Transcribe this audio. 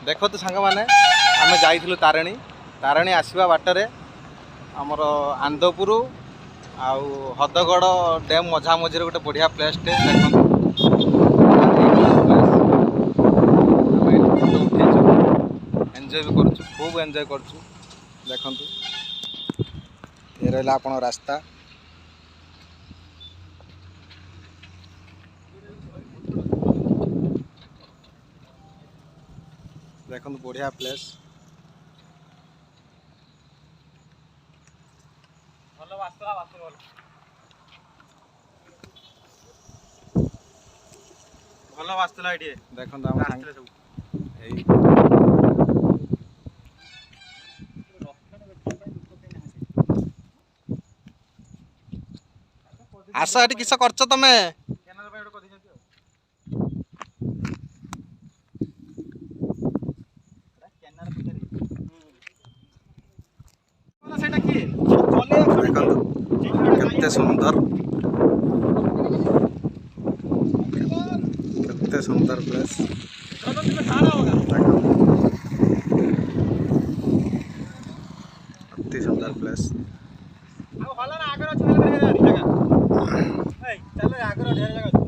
देखो तो सांग मैंने आम जाइलु तारिणी तारिणी आसवा बाटर आमर आंदपुर आउ हदगड़ डैम मझा मझे गोटे बढ़िया प्लेस टे देखो एंजॉय भी करूँ खूब एंजॉय करूँ देखु ये रहा आपण रास्ता देखो बढ़िया प्लेस ଭଲ ବାସ୍ତୁଲା ଏଠି देखो आम ଆସିଥିଲେ ସବୁ आस ये किस कर तमें କେନାଲ ପାଇଁ ଗୋଟେ କରିଦେଇଛନ୍ତି ଆଉ କେନାଲ ଭିତରେ ସେଇଟା କିଏ देखो केते सुंदर केते सुंदर प्लेस अति सुंदर प्लेस ଆଉ ଭଲ ନା ଆଗରେ ଅଛି ଜାଗା ଏଇ ଚାଲ ଆଗରେ ଢେର ଜାଗା ଅଛି